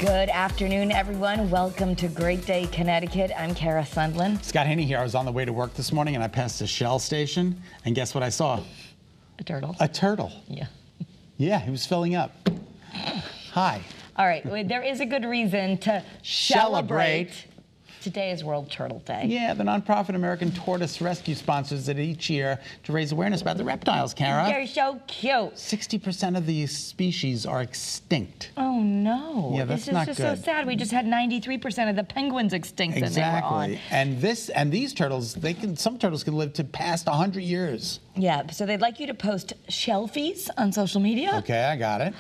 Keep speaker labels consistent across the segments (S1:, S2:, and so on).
S1: Good afternoon, everyone. Welcome to Great Day, Connecticut. I'm Kara Sundlin.
S2: Scott Haney here. I was on the way to work this morning and I passed a Shell station, and guess what I saw?
S1: A turtle.
S2: A turtle.
S1: Yeah.
S2: Yeah, he was filling up. Hi.
S1: All right, well, there is a good reason to celebrate. Today is World Turtle Day.
S2: Yeah, the nonprofit American Tortoise Rescue sponsors it each year to raise awareness about the reptiles, Kara.
S1: They're so cute.
S2: 60% of these species are extinct.
S1: Oh, no.
S2: Yeah, that's not good.
S1: This is just so sad. We just had 93% of the penguins extinct.
S2: Exactly. And these turtles, some turtles can live to past 100 years.
S1: Yeah, so they'd like you to post shelfies on social media.
S2: Okay, I got it.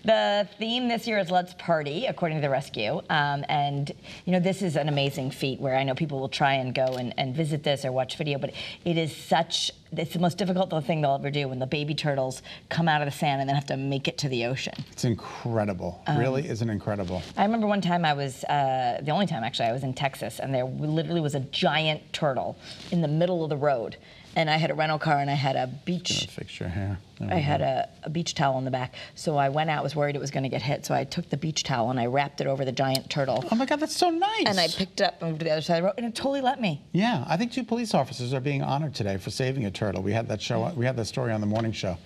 S1: The theme this year is Let's Party, according to the rescue. And, you know, this is an amazing feat where I know people will try and go and visit this or watch video, but it's the most difficult thing they'll ever do when the baby turtles come out of the sand and then have to make it to the ocean.
S2: It's incredible. Really isn't incredible.
S1: I remember one time I was, the only time actually, I was in Texas, and there literally was a giant turtle in the middle of the road. And I had a rental car and I had a beach.
S2: Fix your hair.
S1: I had a beach towel in the back. So I went out, was worried it was going to get hit. So I took the beach towel and I wrapped it over the giant turtle.
S2: Oh my God, that's so nice.
S1: And I picked it up and moved to the other side of the road, and it totally let me.
S2: Yeah, I think 2 police officers are being honored today for saving a turtle. We had that show. We had that story on the morning show.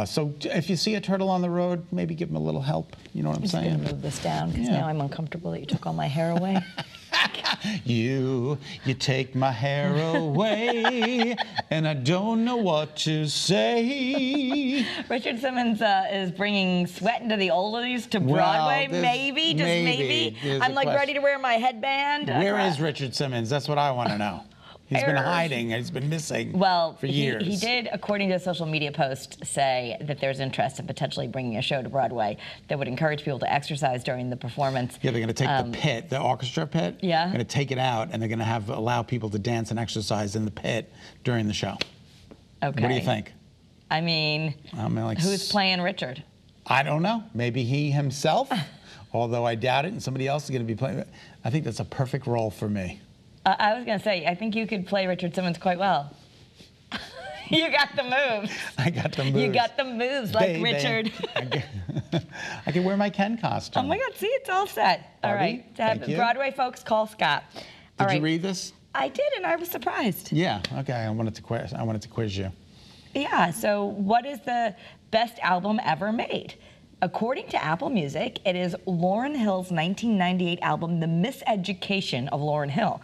S2: So if you see a turtle on the road, maybe give them a little help. You know what I'm saying?
S1: I'm just gonna move this down because now I'm uncomfortable that you took all my hair away.
S2: You take my hair away, and I don't know what to say.
S1: Richard Simmons is bringing Sweat into the Oldies to Broadway, maybe. I'm like ready to wear my headband.
S2: Where is Richard Simmons? That's what I want to know. He's been hiding. He's been missing for years.
S1: He did, according to a social media post, say that there's interest in potentially bringing a show to Broadway that would encourage people to exercise during the performance.
S2: Yeah, they're going to take the pit, the orchestra pit.
S1: Yeah.
S2: They're going to take it out, and they're going to allow people to dance and exercise in the pit during the show.
S1: Okay.
S2: What do you think?
S1: I mean who's playing Richard?
S2: I don't know. Maybe he himself, although I doubt it, and somebody else is going to be playing. I think that's a perfect role for me.
S1: I was going to say, I think you could play Richard Simmons quite well. You got the moves.
S2: I got the moves.
S1: You got the moves like Richard.
S2: I can wear my Ken costume.
S1: Oh my God, see, it's all set. All right.
S2: Thank you.
S1: Broadway folks, call Scott.
S2: Did you read this?
S1: I did, and I was surprised.
S2: Yeah, okay, I wanted to quiz you.
S1: Yeah, so what is the best album ever made? According to Apple Music, it is Lauryn Hill's 1998 album, The Miseducation of Lauryn Hill.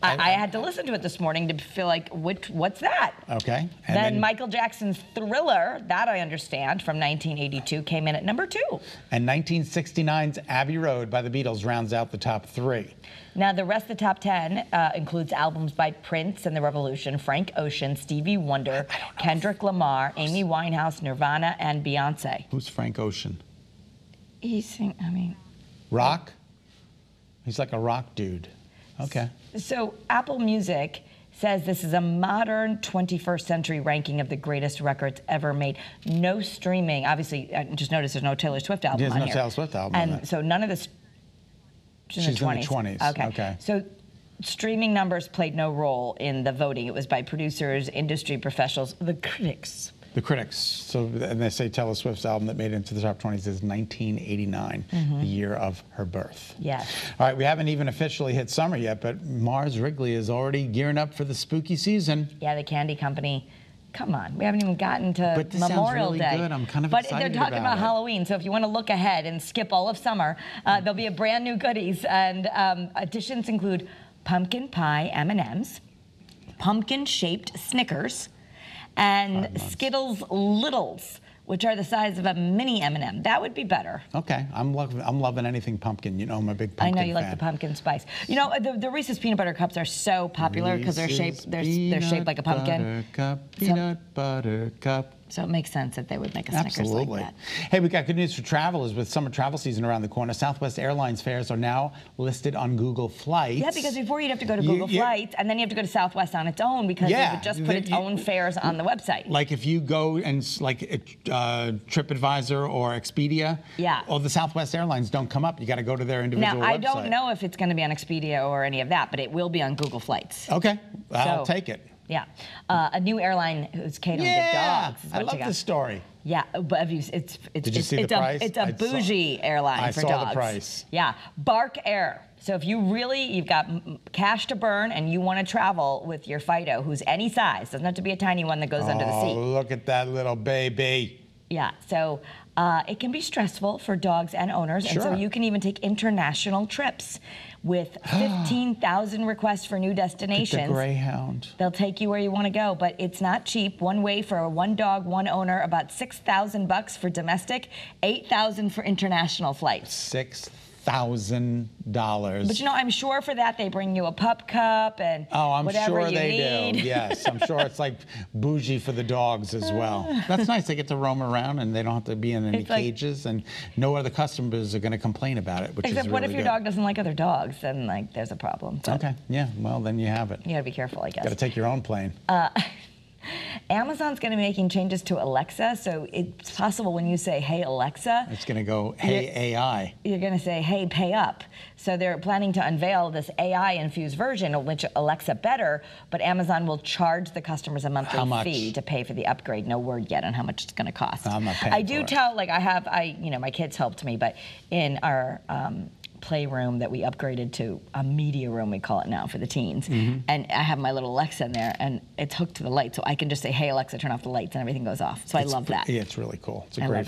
S1: I had to listen to it this morning to feel like, what's that?
S2: Okay.
S1: And then Michael Jackson's Thriller, that I understand, from 1982, came in at number 2.
S2: And 1969's Abbey Road by the Beatles rounds out the top 3.
S1: Now, the rest of the top 10 includes albums by Prince and the Revolution, Frank Ocean, Stevie Wonder, Kendrick Lamar, Amy Winehouse, Nirvana, and Beyonce.
S2: Who's Frank Ocean?
S1: Rock?
S2: He's like a rock dude. Okay.
S1: So Apple Music says this is a modern 21st century ranking of the greatest records ever made. No streaming. Obviously, I just noticed there's no Taylor Swift album on here.
S2: There's no Taylor Swift album on
S1: And so none of this...
S2: She's in the 20s.
S1: Okay. So streaming numbers played no role in the voting. It was by producers, industry professionals, the critics.
S2: The critics. So, and they say Taylor Swift's album that made it into the top 20s is 1989, the year of her birth.
S1: Yes.
S2: All right, we haven't even officially hit summer yet, but Mars Wrigley is already gearing up for the spooky season.
S1: Yeah, the candy company. Come on, we haven't even gotten to
S2: but this
S1: Memorial
S2: sounds really
S1: Day.
S2: Good. I'm kind of
S1: but
S2: excited
S1: they're talking about
S2: it.
S1: Halloween, so if you want to look ahead and skip all of summer, there'll be a brand new goodies, and additions include pumpkin pie M&Ms, pumpkin-shaped Snickers, and Skittles Littles, which are the size of a mini M&M. That would be better.
S2: Okay, I'm loving anything pumpkin. You know, I'm a big pumpkin fan.
S1: I know you like the pumpkin spice. You know, the Reese's peanut butter cups are so popular because they're shaped like a pumpkin.
S2: Peanut butter cup.
S1: So it makes sense that they would make a Snickers like that.
S2: Hey, we got good news for travelers with summer travel season around the corner. Southwest Airlines fares are now listed on Google Flights.
S1: Yeah, because before you'd have to go to Google Flights, and then you have to go to Southwest on its own because it would just put its own fares on the website.
S2: Like if you go and like TripAdvisor or Expedia, all the Southwest Airlines don't come up. You got to go to their individual website.
S1: Now, I don't know if it's going to be on Expedia or any of that, but it will be on Google Flights.
S2: Okay, I'll take it.
S1: Yeah. A new airline who's catering to dogs. Is
S2: I
S1: what
S2: love
S1: you got.
S2: this story.
S1: Yeah, but have you,
S2: Did you see the price?
S1: It's a bougie airline for dogs.
S2: I saw the price.
S1: Yeah, Bark Air. So if you've got cash to burn and you want to travel with your Fido, who's any size, doesn't have to be a tiny one that goes under the seat.
S2: Oh, look at that little baby.
S1: Yeah, so it can be stressful for dogs and owners, and so you can even take international trips with 15,000 requests for new destinations.
S2: The Greyhound.
S1: They'll take you where you want to go, but it's not cheap. One way for one dog, one owner, about $6,000 for domestic, $8,000 for international flights.
S2: $6,000.
S1: But I'm sure for that they bring you a pup cup and whatever you need.
S2: Do. Yes, I'm sure it's like bougie for the dogs as well. That's nice. They get to roam around and they don't have to be in any cages, and no other customers are going to complain about it, which is really
S1: Except what if your dog doesn't like other dogs? Then there's a problem. So
S2: okay, yeah. Well, then you have it.
S1: You got to be careful, I guess.
S2: Got to take your own plane.
S1: Amazon's going to be making changes to Alexa, so it's possible when you say, "Hey Alexa,"
S2: it's going to go, "Hey AI." You're
S1: going to say, "Hey, pay up." So they're planning to unveil this AI-infused version of which Alexa better, but Amazon will charge the customers a monthly fee to pay for the upgrade. No word yet on how much it's going to cost.
S2: I'm not paying for it.
S1: My kids helped me, but in our playroom that we upgraded to a media room, we call it now, for the teens. And I have my little Alexa in there, and it's hooked to the light, so I can just say, "Hey Alexa, turn off the lights," and everything goes off. So I love that.
S2: Yeah, it's really cool. It's a great